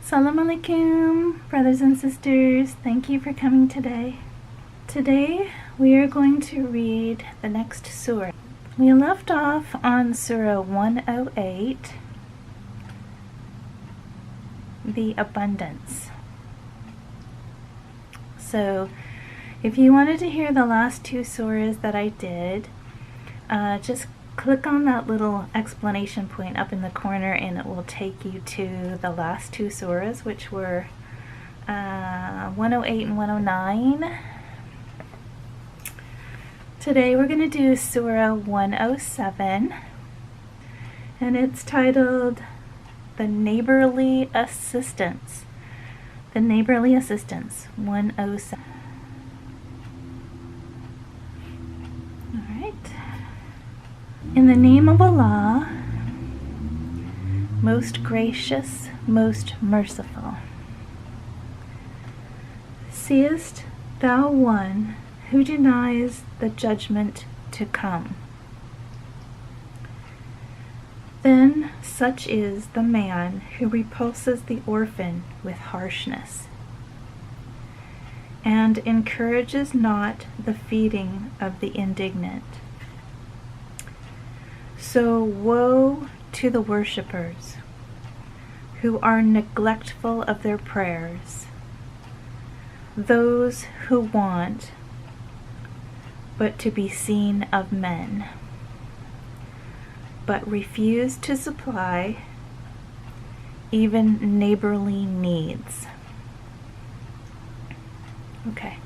Assalamu alaikum, brothers and sisters. Thank you for coming today. Today we are going to read the next surah. We left off on Surah 108, the abundance. So if you wanted to hear the last two surahs that I did, just click on that little explanation point up in the corner and it will take you to the last two surahs, which were 108 and 109. Today we're going to do Surah 107, and it's titled The Neighborly Assistance. The Neighborly Assistance, 107. Alright. In the name of Allah, most gracious, most merciful. Seest thou one who denies the judgment to come? Then such is the man who repulses the orphan with harshness, and encourages not the feeding of the indignant. So woe to the worshippers who are neglectful of their prayers, those who want but to be seen of men, but refuse to supply even neighborly needs. Okay.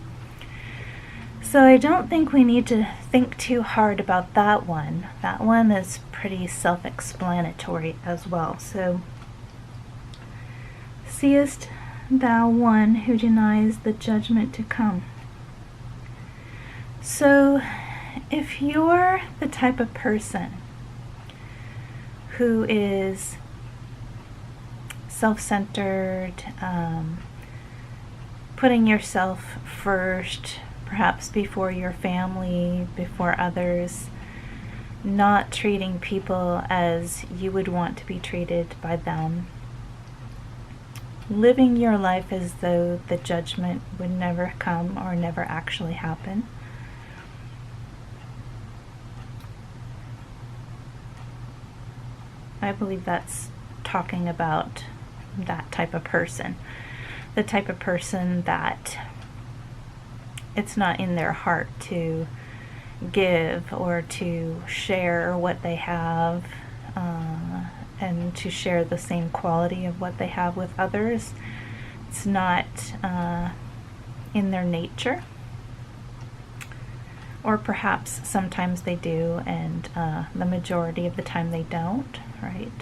So I don't think we need to think too hard about that one. That one is pretty self-explanatory as well. So, seest thou one who denies the judgment to come? So, if you're the type of person who is self-centered, putting yourself first, perhaps before your family, before others, not treating people as you would want to be treated by them, living your life as though the judgment would never come or never actually happen, I believe that's talking about that type of person. The type of person that it's not in their heart to give or to share what they have, and to share the same quality of what they have with others. It's not in their nature. Or perhaps sometimes they do, and the majority of the time they don't, right?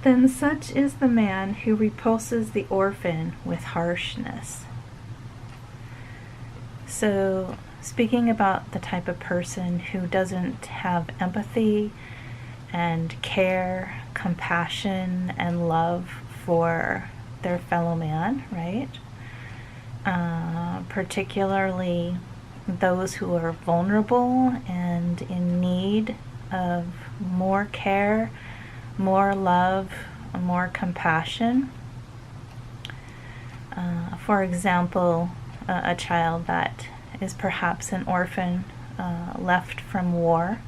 Then such is the man who repulses the orphan with harshness. So, speaking about the type of person who doesn't have empathy and care, compassion, and love for their fellow man, right? Particularly those who are vulnerable and in need of more care, more love, more compassion. For example, a child that is perhaps an orphan, left from war,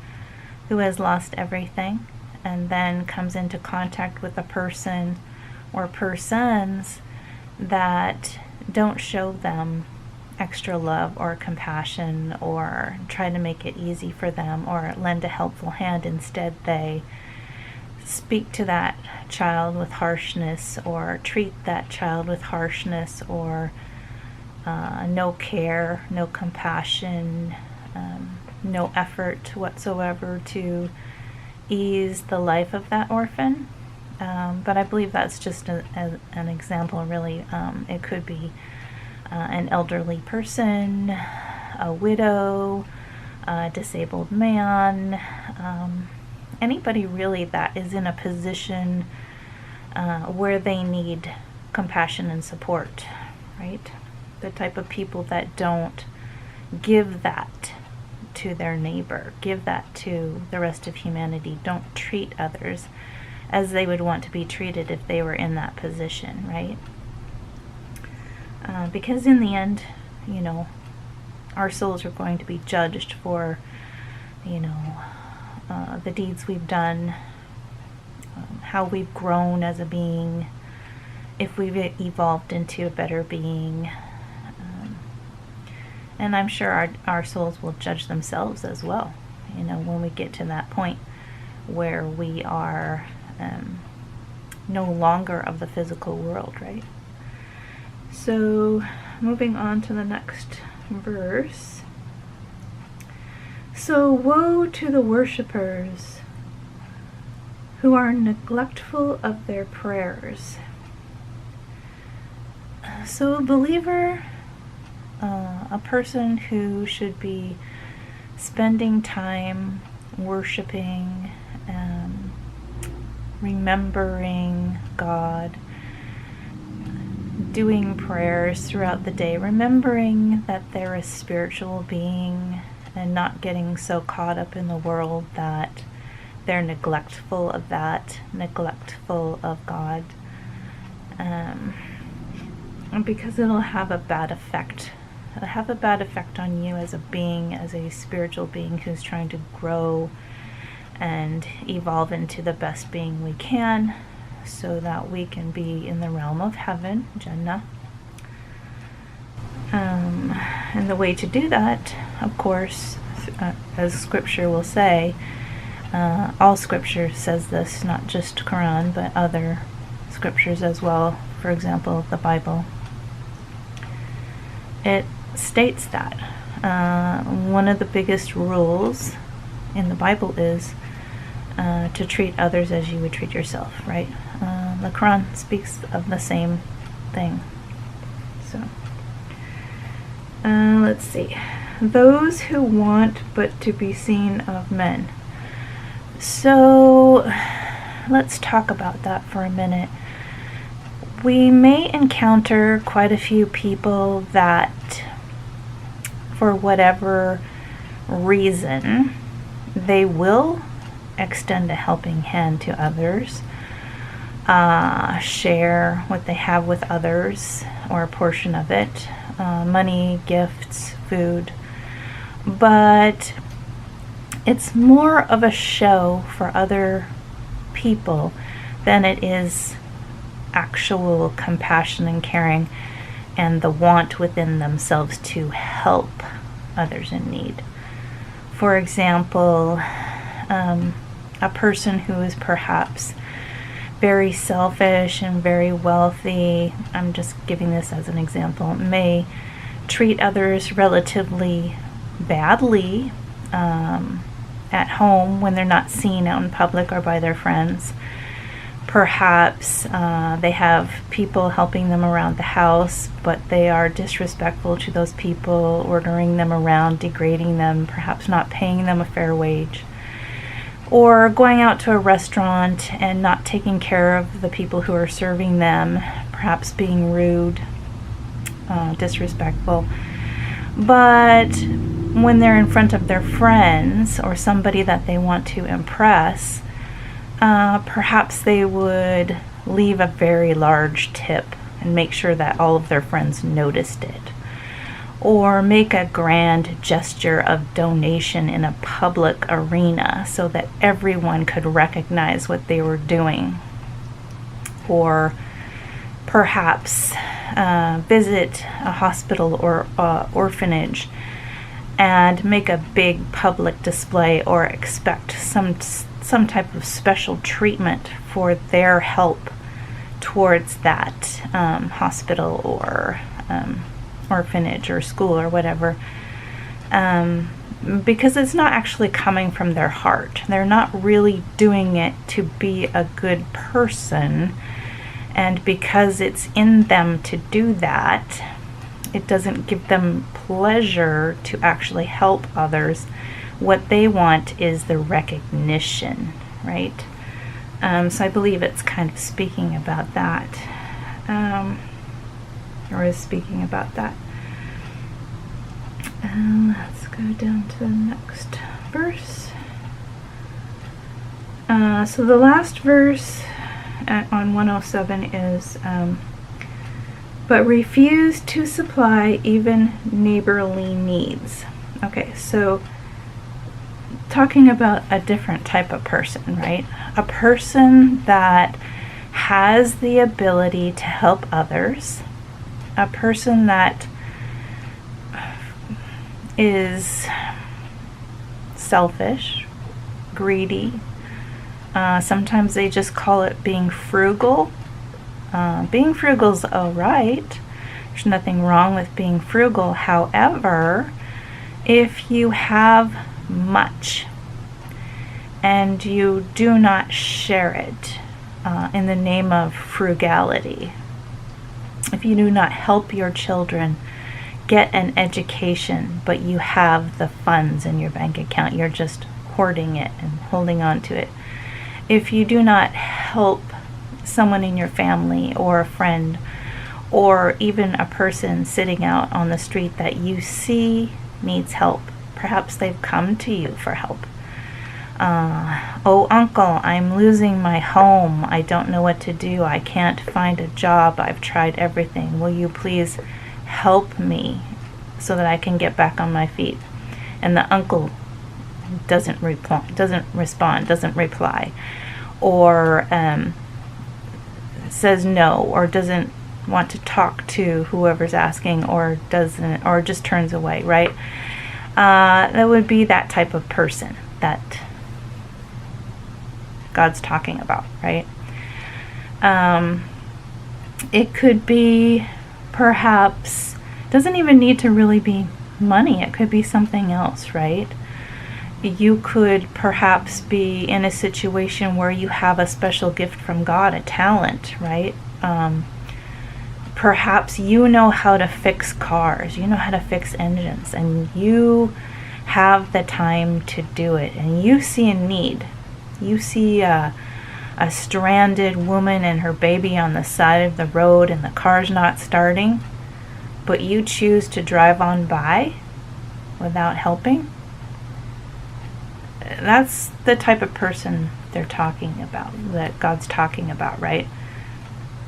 who has lost everything, and then comes into contact with a person or persons that don't show them extra love or compassion or try to make it easy for them or lend a helpful hand. Instead, they speak to that child with harshness or treat that child with harshness or no care, no compassion, no effort whatsoever to ease the life of that orphan. But I believe that's just an example, really. It could be an elderly person, a widow, a disabled man, anybody really that is in a position where they need compassion and support, right? The type of people that don't give that to their neighbor, give that to the rest of humanity, don't treat others as they would want to be treated if they were in that position, right? Because in the end, our souls are going to be judged for, the deeds we've done, how we've grown as a being, if we've evolved into a better being. And I'm sure our souls will judge themselves as well, when we get to that point where we are no longer of the physical world, right? So, moving on to the next verse. So, woe to the worshippers who are neglectful of their prayers. So, a believer, a person who should be spending time worshiping, remembering God, doing prayers throughout the day, remembering that they're a spiritual being and not getting so caught up in the world that they're neglectful of that, neglectful of God, because it'll have a bad effect. It'll have a bad effect on you as a being, as a spiritual being who's trying to grow and evolve into the best being we can, so that we can be in the realm of heaven, Jannah. And the way to do that, of course, as scripture will say, all scripture says this, not just Quran, but other scriptures as well, for example, the Bible. It states that one of the biggest rules in the Bible is to treat others as you would treat yourself, right? The Quran speaks of the same thing. So, let's see. Those who want but to be seen of men. So, let's talk about that for a minute. We may encounter quite a few people that, for whatever reason, they will extend a helping hand to others, share what they have with others, or a portion of it, money, gifts, food. But it's more of a show for other people than it is actual compassion and caring and the want within themselves to help others in need. For example, a person who is perhaps very selfish and very wealthy, I'm just giving this as an example, may treat others relatively badly at home when they're not seen out in public or by their friends. Perhaps they have people helping them around the house, but they are disrespectful to those people, ordering them around, degrading them, perhaps not paying them a fair wage. Or going out to a restaurant and not taking care of the people who are serving them, perhaps being rude, disrespectful. But when they're in front of their friends or somebody that they want to impress, perhaps they would leave a very large tip and make sure that all of their friends noticed it. Or make a grand gesture of donation in a public arena so that everyone could recognize what they were doing. Or perhaps visit a hospital or orphanage and make a big public display, or expect some type of special treatment for their help towards that hospital or orphanage or school or whatever, because it's not actually coming from their heart. They're not really doing it to be a good person, and because it's in them to do that, it doesn't give them pleasure to actually help others. What they want is the recognition, right? So I believe it's kind of speaking about that, or is speaking about that. Let's go down to the next verse. So the last verse on 107 is, but refuse to supply even neighborly needs. Okay, so talking about a different type of person, right? A person that has the ability to help others, a person that is selfish, greedy. Sometimes they just call it being frugal. Being frugal is alright. There's nothing wrong with being frugal. However, if you have much and you do not share it in the name of frugality, if you do not help your children get an education, but you have the funds in your bank account, you're just hoarding it and holding on to it. If you do not help someone in your family or a friend or even a person sitting out on the street that you see needs help, perhaps they've come to you for help. Oh, uncle, I'm losing my home. I don't know what to do. I can't find a job. I've tried everything. Will you please help me so that I can get back on my feet? And the uncle doesn't respond, doesn't reply, or says no, or doesn't want to talk to whoever's asking, or doesn't, or just turns away, right? That would be that type of person that God's talking about, right? It could be, perhaps, doesn't even need to really be money. It could be something else, right? You could perhaps be in a situation where you have a special gift from God, a talent, right? Perhaps you know how to fix cars, you know how to fix engines, and you have the time to do it, and you see a need. You see a stranded woman and her baby on the side of the road and the car's not starting, but you choose to drive on by without helping. That's the type of person they're talking about, that God's talking about, right?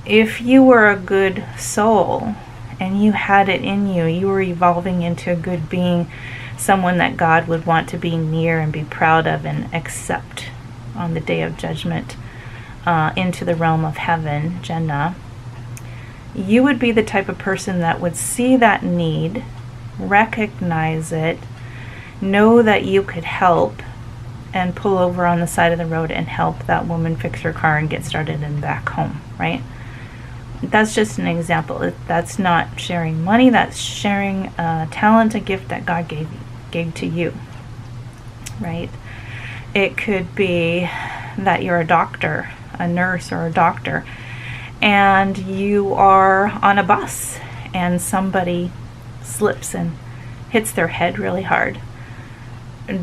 If you were a good soul and you had it in you, you were evolving into a good being, someone that God would want to be near and be proud of and accept on the day of judgment into the realm of heaven, Jannah, you would be the type of person that would see that need, recognize it, know that you could help, and pull over on the side of the road and help that woman fix her car and get started and back home, right? That's just an example. That's not sharing money, that's sharing a talent, a gift that God gave to you, right? It could be that you're a doctor, a nurse or a doctor, and you are on a bus and somebody slips and hits their head really hard.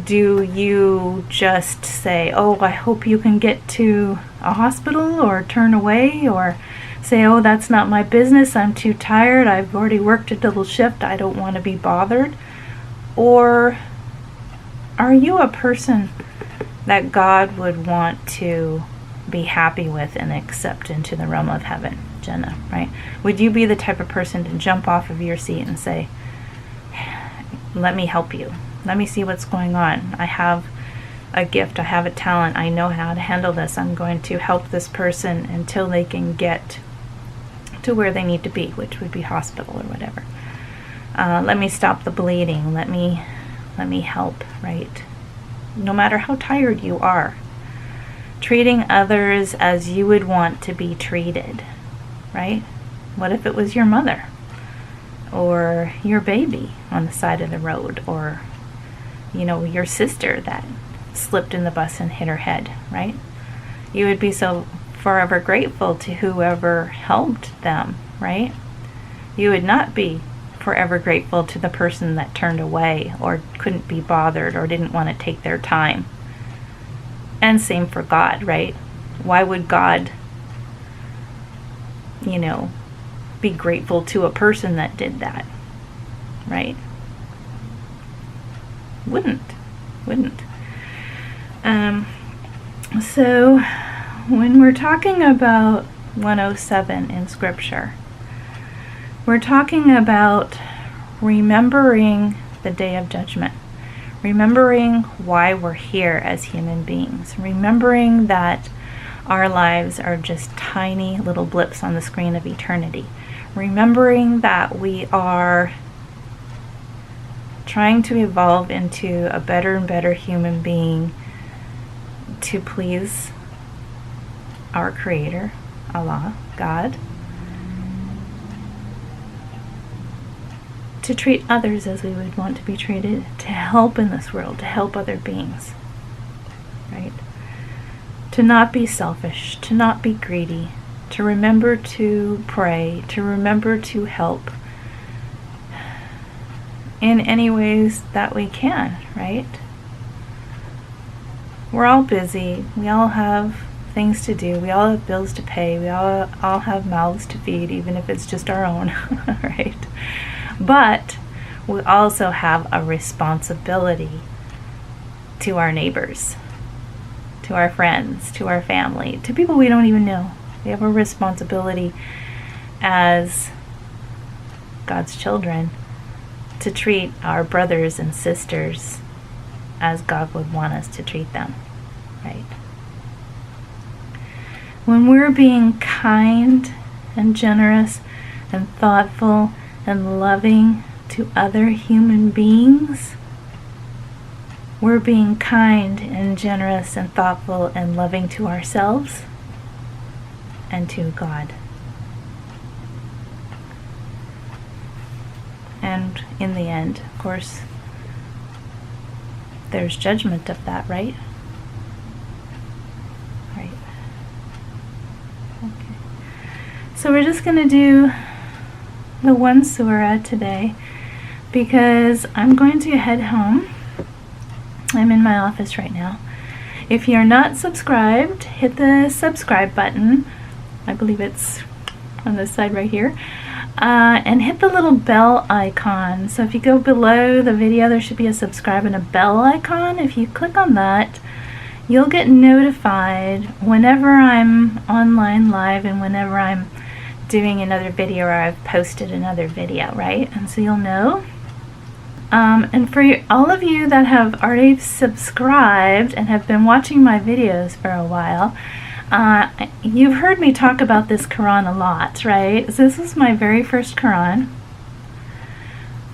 Do you just say, oh, I hope you can get to a hospital, or turn away, or say, oh, that's not my business, I'm too tired, I've already worked a double shift, I don't want to be bothered? Or are you a person that God would want to be happy with and accept into the realm of heaven, Jannah, right? Would you be the type of person to jump off of your seat and say, let me help you, let me see what's going on, I have a gift, I have a talent, I know how to handle this, I'm going to help this person until they can get to where they need to be, which would be hospital or whatever. Let me stop the bleeding, let me help, right? No matter how tired you are, treating others as you would want to be treated, right? What if it was your mother or your baby on the side of the road, or your sister that slipped in the bus and hit her head, right? You would be so forever grateful to whoever helped them, right? You would not be forever grateful to the person that turned away or couldn't be bothered or didn't want to take their time. And same for God, right? Why would God, be grateful to a person that did that, right? Wouldn't. So when we're talking about 107 in Scripture, we're talking about remembering the day of judgment, remembering why we're here as human beings, remembering that our lives are just tiny little blips on the screen of eternity, remembering that we are trying to evolve into a better and better human being to please our Creator, Allah, God, to treat others as we would want to be treated, to help in this world, to help other beings, right? To not be selfish, to not be greedy, to remember to pray, to remember to help in any ways that we can, right? We're all busy. We all have things to do. We all have bills to pay. We all have mouths to feed, even if it's just our own, right? But we also have a responsibility to our neighbors, to our friends, to our family, to people we don't even know. We have a responsibility as God's children to treat our brothers and sisters as God would want us to treat them, right? When we're being kind and generous and thoughtful and loving to other human beings, we're being kind and generous and thoughtful and loving to ourselves and to God. And in the end, of course, there's judgment of that, right? Right. Okay. So we're just going to do the one surah today because I'm going to head home. I'm in my office right now. If you're not subscribed, hit the subscribe button. I believe it's on this side right here. And hit the little bell icon. So if you go below the video, there should be a subscribe and a bell icon. If you click on that, you'll get notified whenever I'm online live and whenever I'm doing another video or I've posted another video, right? And so you'll know. And for all of you that have already subscribed and have been watching my videos for a while, you've heard me talk about this Quran a lot, right? So this was my very first Quran,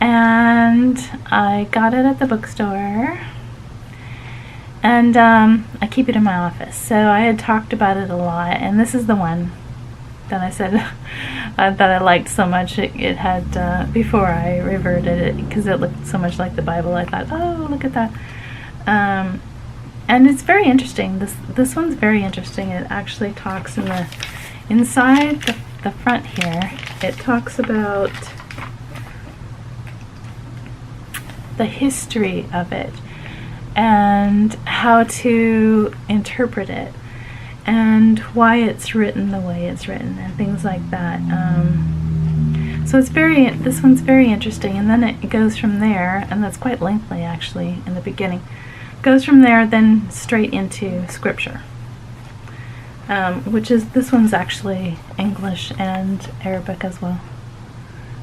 and I got it at the bookstore, and I keep it in my office. So I had talked about it a lot, and this is the one that I said that I liked so much. It had, before I reverted it, because it looked so much like the Bible, I thought, oh, look at that. And it's very interesting. This one's very interesting. It actually talks in the inside the front here. It talks about the history of it and how to interpret it and why it's written the way it's written and things like that. So it's this one's very interesting, and then it goes from there, and that's quite lengthy actually in the beginning. Goes from there then straight into scripture, which is, this one's actually English and Arabic as well,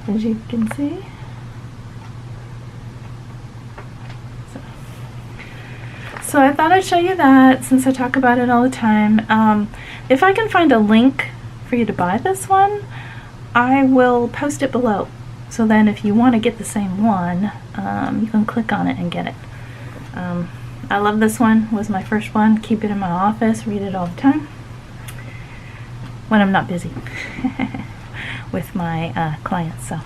as you can see. So I thought I'd show you that since I talk about it all the time. If I can find a link for you to buy this one, I will post it below. So then if you want to get the same one, you can click on it and get it. I love this one. It was my first one. Keep it in my office. Read it all the time when I'm not busy with my clients. So,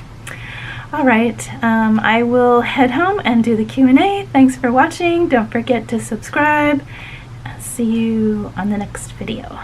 all right. I will head home and do the Q&A. Thanks for watching. Don't forget to subscribe. See you on the next video.